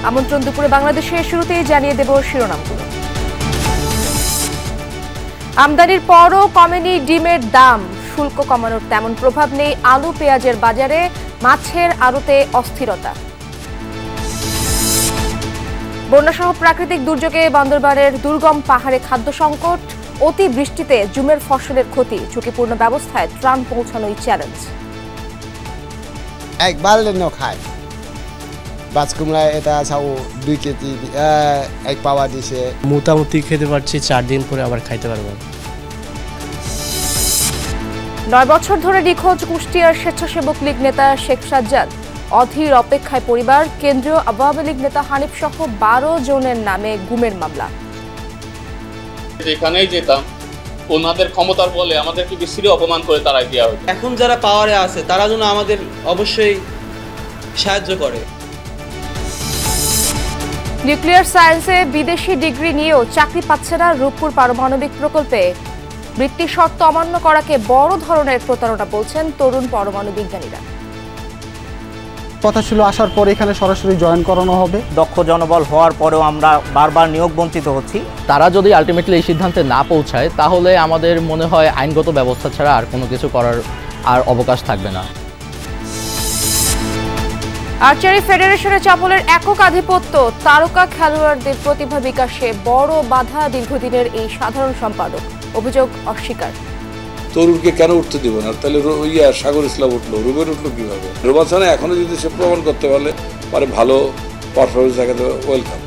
আমন্ত্রণ দুপুরে বাংলাদেশের শুরুতেই জানিয়ে দেব শিরোনামগুলো। আমদানির পরও কমেনি ডিমের দাম, শুল্ক কমানোর তেমন প্রভাব নেই আলু পেঁয়াজের বাজারে, মাছের আড়তে অস্থিরতা। বন্যাসহ প্রাকৃতিক দুর্যোগে বান্দরবানের দুর্গম পাহাড়ে খাদ্য সংকট, অতি বৃষ্টিতে জুমের ফসলের ক্ষতি, ঝুঁকিপূর্ণ ব্যবস্থায় ত্রাণ পৌঁছানোই চ্যালেঞ্জ। একবার খায় বাজকুমড়া এটা ছাও 2 কেজি এক পাওয়া দিছে, মোটামুটি খেতে পারছি, 4 দিন পরে আবার খাইতে পারবো। 9 বছর ধরে নিখোঁজ কুষ্টিয়ার স্বেচ্ছাসেবক লীগ নেতা শেখ সাজ্জাদ, অধীর অপেক্ষায় পরিবার। কেন্দ্রীয় আওয়ামী লীগ নেতা হানিফ সহ 12 জনের নামে গুমের মামলা। যেখানেই যেতাম ওনাদের ক্ষমতার বলে আমাদেরকে বিশ্রী অপমান করে তারাই দেওয়া হতো। এখন যারা পাওয়ারে আছে তারা যেন আমাদের অবশ্যই সাহায্য করে। নিউক্লিয়ার সায়েন্সে বিদেশি ডিগ্রি নিয়েও চাকরি পাচ্ছে না রূপপুর পারমাণবিক প্রকল্পে। বৃত্তি শর্ত অমান্য করাকে বড় ধরনের প্রতারণা বলছেন তরুণ পরমাণু বিজ্ঞানীরা। কথা ছিল আসার পরে এখানে সরাসরি জয়েন করানো হবে। দক্ষ জনবল হওয়ার পরেও আমরা বারবার নিয়োগ বঞ্চিত হচ্ছি। তারা যদি আলটিমেটলি এই সিদ্ধান্তে না পৌঁছায় তাহলে আমাদের মনে হয় আইনগত ব্যবস্থা ছাড়া আর কোনো কিছু করার আর অবকাশ থাকবে না। আর্চারি ফেডারেশনে চাপলের একক আধিপত্য, তারকা খেলোয়াড়দের প্রতিভা বিকাশে বড় বাধা দীর্ঘদিনের এই সাধারণ সম্পাদক। অভিযোগ অস্বীকার। তরুণকে কেন উঠতে দিব না? তাহলে সাগর ইসলাম উঠলো, রুবেন উঠলো কিভাবে? রোমাঞ্চনে এখনো যদি সে প্রমাণ করতে পারে ভালো পারফরমেন্স দেখাতে, ওয়েলকাম।